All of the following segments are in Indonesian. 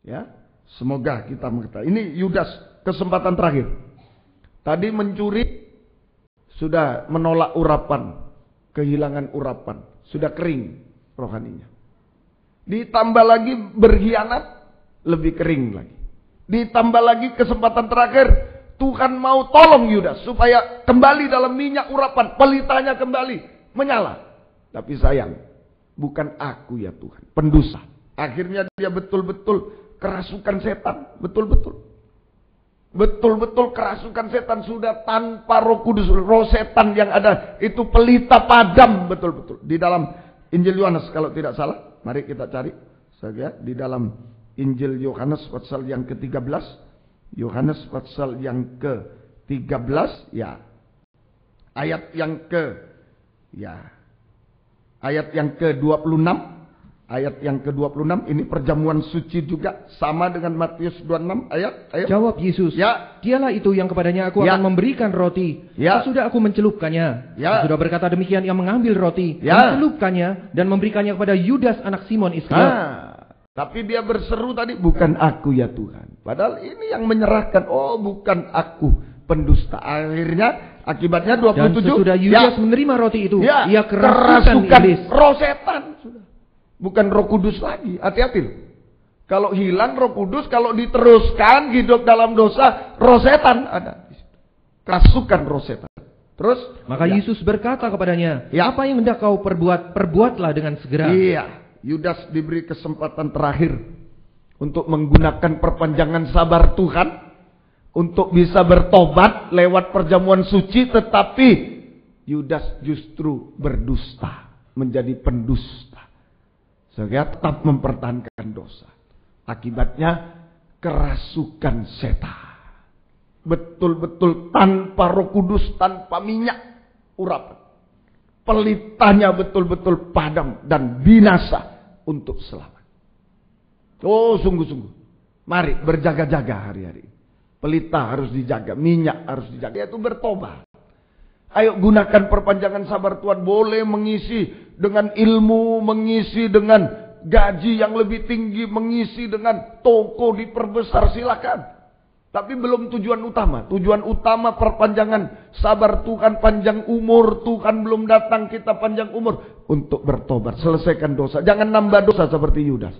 Ya, semoga kita mengetahui. Ini Yudas, kesempatan terakhir. Tadi mencuri, sudah menolak urapan, kehilangan urapan, sudah kering rohaninya. Ditambah lagi berkhianat, lebih kering lagi. Ditambah lagi kesempatan terakhir, Tuhan mau tolong Yudas supaya kembali dalam minyak urapan, pelitanya kembali menyala. Tapi sayang, bukan aku ya Tuhan, pendusta. Akhirnya dia betul-betul kerasukan setan, betul-betul kerasukan setan, sudah tanpa Roh Kudus. Roh setan yang ada itu pelita padam betul-betul. Di dalam Injil Yohanes kalau tidak salah, mari kita cari saja di dalam Injil Yohanes pasal yang ke-13. Yohanes pasal yang ke-13 ya. Ayat yang ke-26. Ayat yang ke-26 ini perjamuan suci juga sama dengan Matius 26 ayat. Ayo. Jawab Yesus, ya. Dialah itu yang kepadanya aku akan memberikan roti. Sesudah aku mencelupkannya. Sesudah berkata demikian, ia mengambil roti, mencelupkannya dan memberikannya kepada Yudas anak Simon Iskariot. Tapi dia berseru tadi, bukan aku ya Tuhan. Padahal ini yang menyerahkan, oh bukan aku pendusta. Akhirnya akibatnya 27. Dan sesudah Yudas menerima roti itu, ia kerasukan iblis. Roh setan. Bukan Roh Kudus lagi. Hati-hati. Kalau hilang Roh Kudus, kalau diteruskan hidup dalam dosa, roh setan ada. Kerasukan roh setan. Terus? Maka Yesus berkata kepadanya, apa yang hendak kau perbuat, perbuatlah dengan segera. Iya. Yudas diberi kesempatan terakhir untuk menggunakan perpanjangan sabar Tuhan untuk bisa bertobat lewat perjamuan suci, tetapi Yudas justru berdusta, menjadi pendusta. Sehingga tetap mempertahankan dosa. Akibatnya kerasukan setan. Betul-betul tanpa Roh Kudus, tanpa minyak urapan. Pelitanya betul-betul padam dan binasa untuk selamat. Oh, sungguh-sungguh. Mari berjaga-jaga hari-hari. Pelita harus dijaga, minyak harus dijaga. Yaitu bertobat. Ayo gunakan perpanjangan sabar Tuhan. Boleh mengisi dengan ilmu, mengisi dengan gaji yang lebih tinggi, mengisi dengan toko diperbesar, silakan. Tapi belum tujuan utama. Tujuan utama perpanjangan sabar Tuhan, panjang umur. Tuhan belum datang, kita panjang umur. Untuk bertobat, selesaikan dosa. Jangan nambah dosa seperti Yudas.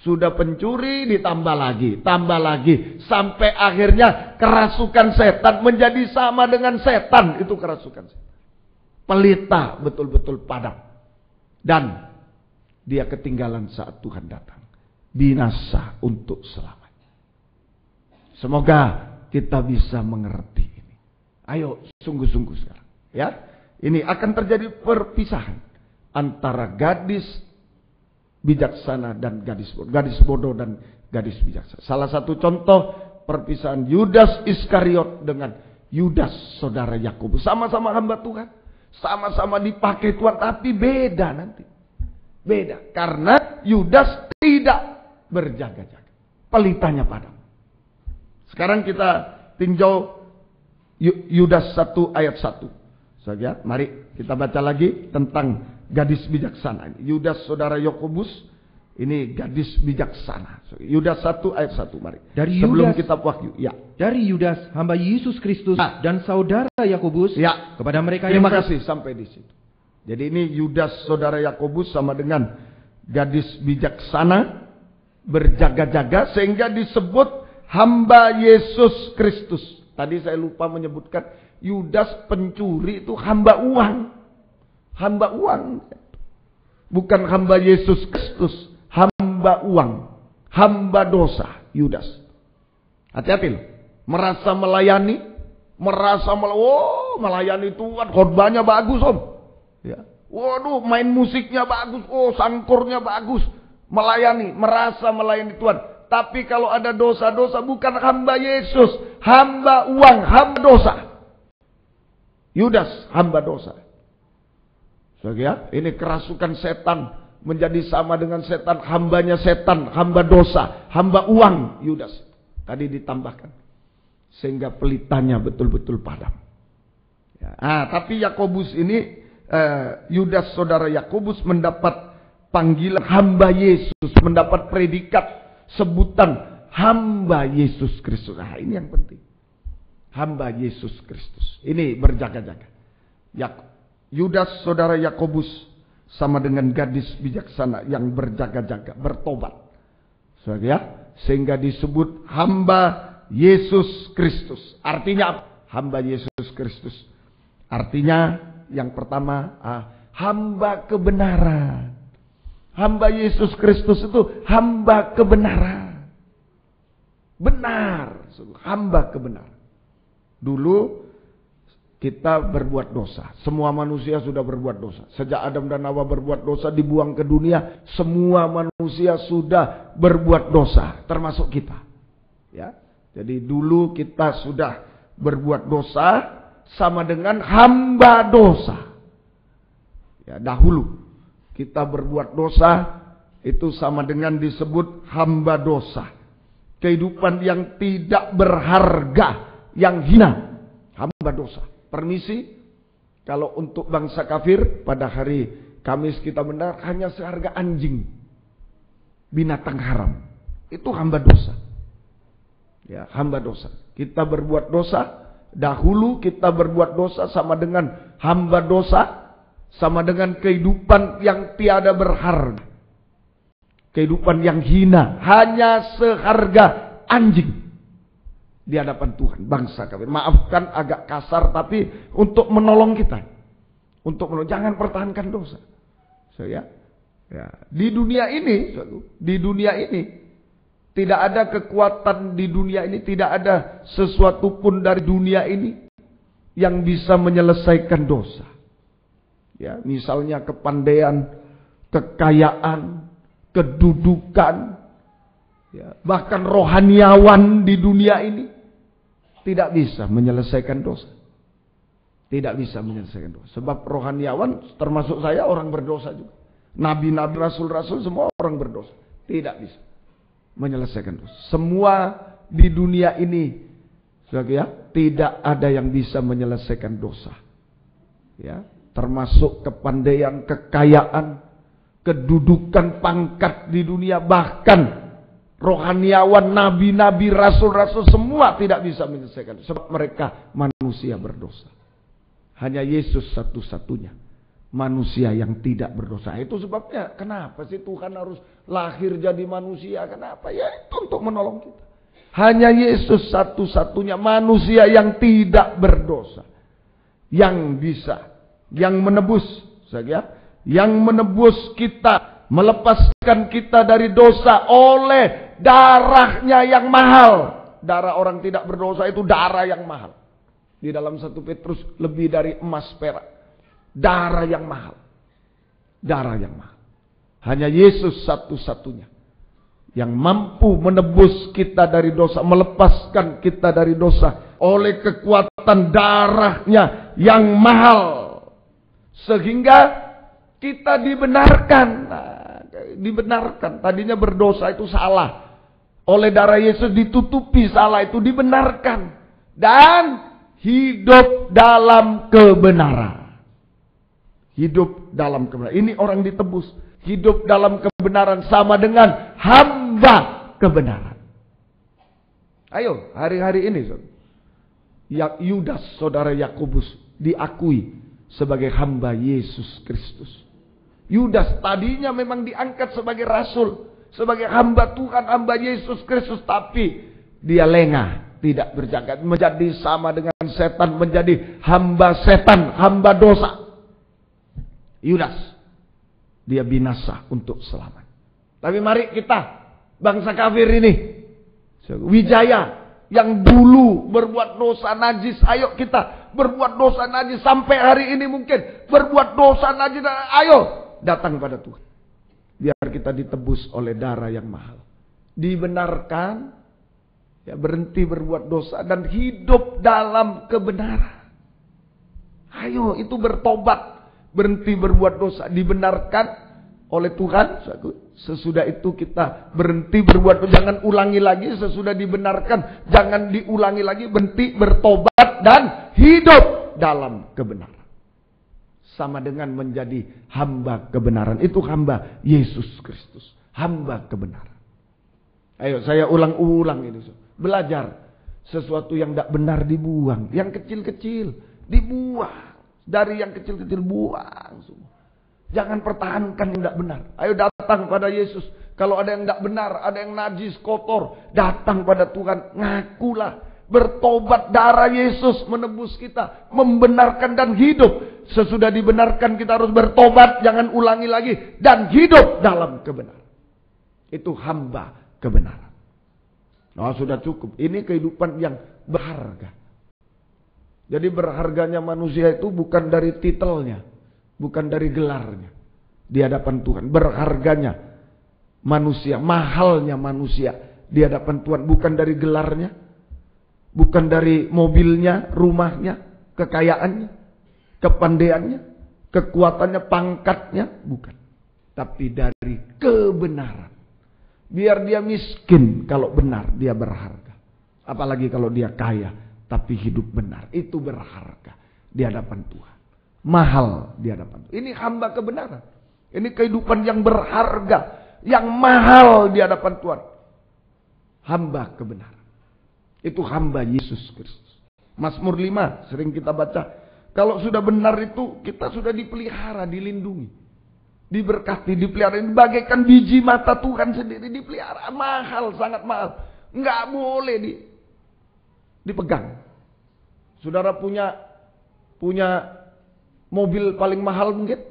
Sudah pencuri, ditambah lagi, tambah lagi. Sampai akhirnya kerasukan setan menjadi sama dengan setan. Itu kerasukan setan. Pelita betul-betul padam. Dan dia ketinggalan saat Tuhan datang. Binasa untuk selamanya. Semoga kita bisa mengerti ini. Ayo sungguh-sungguh sekarang. Ya, ini akan terjadi perpisahan antara gadis bijaksana dan gadis bodoh dan gadis bijaksana. Salah satu contoh perpisahan Yudas Iskariot dengan Yudas saudara Yakobus. Sama-sama hamba Tuhan, sama-sama dipakai Tuhan, tapi beda nanti. Beda karena Yudas tidak berjaga-jaga. Pelitanya padam. Sekarang kita tinjau Yudas 1 ayat 1 saja. Mari kita baca lagi tentang gadis bijaksana. Yudas saudara Yakobus ini gadis bijaksana. Yudas 1 ayat 1, mari. Dari sebelum Yudas, kitab Wahyu. Ya. Dari Yudas hamba Yesus Kristus dan saudara Yakobus kepada mereka Terima kasih sampai di situ. Jadi ini Yudas saudara Yakobus sama dengan gadis bijaksana berjaga-jaga sehingga disebut hamba Yesus Kristus. Tadi saya lupa menyebutkan Yudas pencuri itu hamba uang. Hamba uang. Bukan hamba Yesus Kristus. Hamba uang. Hamba dosa. Yudas. Hati-hati loh. Merasa melayani. Melayani Tuhan. Khotbahnya bagus om. Ya. Waduh main musiknya bagus. Oh sangkurnya bagus. Melayani. Merasa melayani Tuhan. Tapi kalau ada dosa-dosa bukan hamba Yesus. Hamba uang. Hamba dosa. Yudas hamba dosa. Ya, ini kerasukan setan menjadi sama dengan setan, hambanya setan, hamba dosa, hamba uang Yudas. Tadi ditambahkan sehingga pelitanya betul-betul padam. Ya, tapi Yakobus ini Yudas saudara Yakobus mendapat panggilan hamba Yesus, mendapat predikat sebutan hamba Yesus Kristus. Nah, ini yang penting. Hamba Yesus Kristus. Ini berjaga-jaga. Yudas saudara Yakobus sama dengan gadis bijaksana yang berjaga-jaga, bertobat. Sehingga disebut hamba Yesus Kristus. Artinya apa? Hamba Yesus Kristus. Artinya yang pertama, hamba kebenaran. Hamba Yesus Kristus itu hamba kebenaran. Benar, hamba kebenaran. Dulu kita berbuat dosa. Semua manusia sudah berbuat dosa. Sejak Adam dan Hawa berbuat dosa, dibuang ke dunia, semua manusia sudah berbuat dosa, termasuk kita. Ya. Jadi dulu kita sudah berbuat dosa sama dengan hamba dosa. Ya, dahulu kita berbuat dosa itu sama dengan disebut hamba dosa. Kehidupan yang tidak berharga, yang hina, hamba dosa. Permisi, kalau untuk bangsa kafir pada hari Kamis kita benar hanya seharga anjing, binatang haram. Itu hamba dosa. Ya, hamba dosa. Kita berbuat dosa, dahulu kita berbuat dosa sama dengan hamba dosa, sama dengan kehidupan yang tiada berharga. Kehidupan yang hina, hanya seharga anjing di hadapan Tuhan, bangsa kafir. Maafkan agak kasar, tapi untuk menolong kita. Untuk menolong, jangan pertahankan dosa. Ya. Di dunia ini, tidak ada kekuatan di dunia ini, tidak ada sesuatu pun dari dunia ini yang bisa menyelesaikan dosa. Ya, misalnya kepandaian, kekayaan, kedudukan, ya, bahkan rohaniawan di dunia ini tidak bisa menyelesaikan dosa. Tidak bisa menyelesaikan dosa. Sebab rohaniawan termasuk saya orang berdosa juga. Nabi-nabi, rasul-rasul semua orang berdosa. Tidak bisa menyelesaikan dosa. Semua di dunia ini, ya, tidak ada yang bisa menyelesaikan dosa. Ya, termasuk kepandaian, kekayaan, kedudukan, pangkat di dunia, bahkan rohaniawan, nabi-nabi, rasul-rasul semua tidak bisa menyelesaikan. Sebab mereka manusia berdosa. Hanya Yesus satu-satunya manusia yang tidak berdosa. Itu sebabnya kenapa sih Tuhan harus lahir jadi manusia? Kenapa? Ya itu untuk menolong kita. Hanya Yesus satu-satunya manusia yang tidak berdosa, yang bisa, yang menebus, yang menebus kita, melepaskan kita dari dosa oleh darahnya yang mahal. Darah orang tidak berdosa itu darah yang mahal. Di dalam 1 Petrus lebih dari emas perak. Darah yang mahal. Darah yang mahal. Hanya Yesus satu-satunya yang mampu menebus kita dari dosa, melepaskan kita dari dosa oleh kekuatan darahnya yang mahal. Sehingga kita dibenarkan. Dibenarkan. Tadinya berdosa itu salah. Oleh darah Yesus ditutupi salah itu, dibenarkan. Dan hidup dalam kebenaran. Hidup dalam kebenaran. Ini orang ditebus. Hidup dalam kebenaran sama dengan hamba kebenaran. Ayo, hari-hari ini Yudas saudara Yakobus diakui sebagai hamba Yesus Kristus. Yudas tadinya memang diangkat sebagai rasul, sebagai hamba Tuhan, hamba Yesus Kristus, tapi dia lengah, tidak berjaga, menjadi sama dengan setan, menjadi hamba setan, hamba dosa. Yudas, dia binasa untuk selamat. Tapi mari kita, bangsa kafir ini, Wijaya, yang dulu berbuat dosa najis, ayo kita berbuat dosa najis sampai hari ini mungkin berbuat dosa najis, ayo datang pada Tuhan. Biar kita ditebus oleh darah yang mahal. Dibenarkan, ya, berhenti berbuat dosa dan hidup dalam kebenaran. Ayo itu bertobat. Berhenti berbuat dosa, dibenarkan oleh Tuhan. Sesudah itu kita berhenti berbuat dosa, jangan ulangi lagi. Sesudah dibenarkan, jangan diulangi lagi. Berhenti, bertobat, dan hidup dalam kebenaran. Sama dengan menjadi hamba kebenaran. Itu hamba Yesus Kristus, hamba kebenaran. Ayo saya ulang-ulang ini. Belajar. Sesuatu yang tidak benar dibuang. Yang kecil-kecil dibuang. Dari yang kecil-kecil buang semua. Jangan pertahankan yang tidak benar. Ayo datang pada Yesus. Kalau ada yang tidak benar, ada yang najis, kotor, datang pada Tuhan. Ngakulah. Bertobat, darah Yesus menebus kita. Membenarkan dan hidup. Sesudah dibenarkan kita harus bertobat. Jangan ulangi lagi. Dan hidup dalam kebenaran. Itu hamba kebenaran. Nah, sudah cukup. Ini kehidupan yang berharga. Jadi berharganya manusia itu bukan dari titelnya. Bukan dari gelarnya. Di hadapan Tuhan. Berharganya manusia. Mahalnya manusia. Di hadapan Tuhan. Bukan dari gelarnya. Bukan dari mobilnya, rumahnya, kekayaannya, kepandaiannya, kekuatannya, pangkatnya. Bukan. Tapi dari kebenaran. Biar dia miskin kalau benar dia berharga. Apalagi kalau dia kaya tapi hidup benar. Itu berharga di hadapan Tuhan. Mahal di hadapan Tuhan. Ini hamba kebenaran. Ini kehidupan yang berharga. Yang mahal di hadapan Tuhan. Hamba kebenaran. Itu hamba Yesus Kristus. Mazmur 5 sering kita baca. Kalau sudah benar itu kita sudah dipelihara, dilindungi. Diberkati, dipelihara, bagaikan biji mata Tuhan sendiri dipelihara. Mahal, sangat mahal. Nggak boleh dipegang. Saudara punya mobil paling mahal mungkin?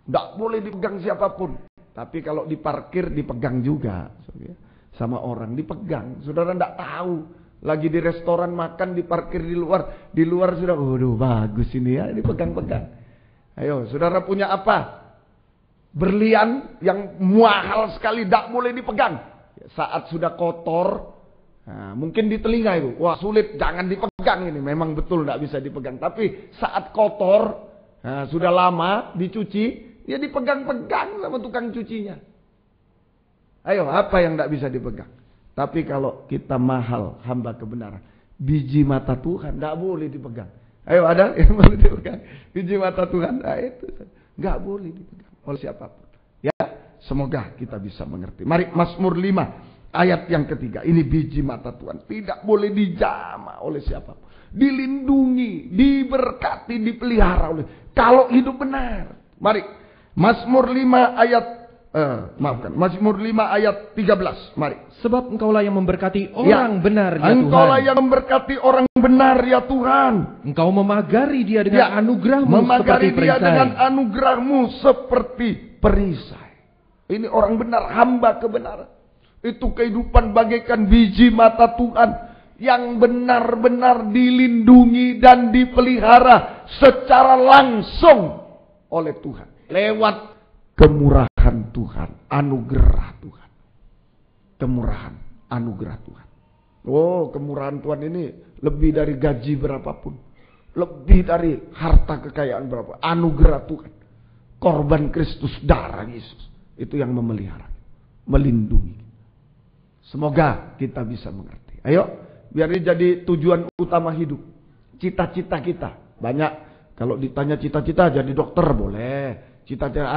Nggak boleh dipegang siapapun. Tapi kalau diparkir dipegang juga. Sama orang dipegang. Saudara nggak tahu. Lagi di restoran makan, diparkir di luar. Di luar sudah, waduh bagus ini ya, dipegang-pegang. Ayo, saudara punya apa? Berlian yang mahal sekali, tidak boleh dipegang. Saat sudah kotor, nah, mungkin di telinga itu, wah sulit, jangan dipegang ini. Memang betul tidak bisa dipegang. Tapi saat kotor, nah, sudah lama dicuci, ya dipegang-pegang sama tukang cucinya. Ayo, apa yang tidak bisa dipegang? Tapi kalau kita mahal, hamba kebenaran, biji mata Tuhan, tidak boleh dipegang. Ayo, ada yang boleh dipegang? Biji mata Tuhan, nah itu, nggak boleh dipegang oleh siapapun. Ya, semoga kita bisa mengerti. Mari Mazmur 5 ayat yang ketiga. Ini biji mata Tuhan. Tidak boleh dijamah oleh siapapun. Dilindungi, diberkati, dipelihara oleh. Kalau hidup benar. Mari Mazmur 5 ayat Mazmur 5 ayat 13. Mari. Sebab engkaulah yang memberkati orang benar ya Tuhan. Engkaulah yang memberkati orang benar ya Tuhan. Engkau memagari dia dengan anugerahmu memagari seperti dia perisai. dengan anugerahmu seperti perisai. Ini orang benar, hamba kebenaran. Itu kehidupan bagaikan biji mata Tuhan. Yang benar-benar dilindungi dan dipelihara secara langsung oleh Tuhan. Lewat kemurahan Tuhan, anugerah Tuhan. Kemurahan, anugerah Tuhan. Oh, kemurahan Tuhan ini lebih dari gaji berapapun. Lebih dari harta kekayaan berapa. Anugerah Tuhan. Korban Kristus, darah Yesus. Itu yang memelihara. Melindungi. Semoga kita bisa mengerti. Ayo, biar ini jadi tujuan utama hidup. Cita-cita kita. Banyak, kalau ditanya cita-cita jadi dokter boleh. Cita-cita,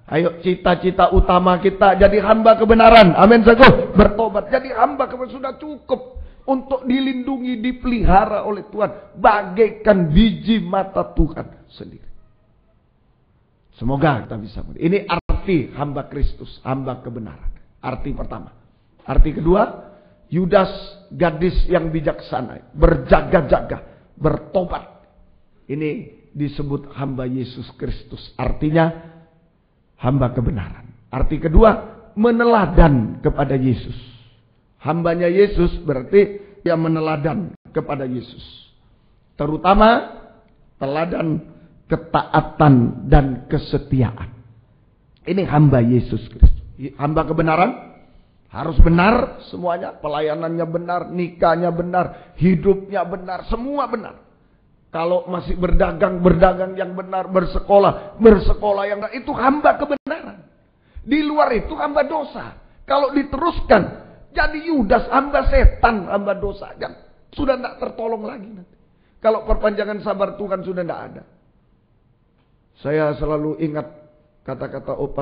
ayo cita-cita utama kita jadi hamba kebenaran. Amin, sago. Bertobat. Jadi hamba kebenaran sudah cukup. Untuk dilindungi, dipelihara oleh Tuhan. Bagaikan biji mata Tuhan sendiri. Semoga kita bisa. Ini arti hamba Kristus. Hamba kebenaran. Arti pertama. Arti kedua. Yudas, gadis yang bijaksana. Berjaga-jaga. Bertobat. Ini disebut hamba Yesus Kristus. Artinya hamba kebenaran. Arti kedua, meneladan kepada Yesus. Hambanya Yesus berarti dia meneladan kepada Yesus. Terutama teladan ketaatan dan kesetiaan. Ini hamba Yesus Kristus. Hamba kebenaran harus benar semuanya. Pelayanannya benar, nikahnya benar, hidupnya benar, semua benar. Kalau masih berdagang yang benar, bersekolah yang benar. Itu hamba kebenaran. Di luar itu hamba dosa. Kalau diteruskan, jadi Yudas, hamba setan, hamba dosa. Kan? Sudah tidak tertolong lagi nanti. Kalau perpanjangan sabar Tuhan sudah tidak ada. Saya selalu ingat kata-kata Opa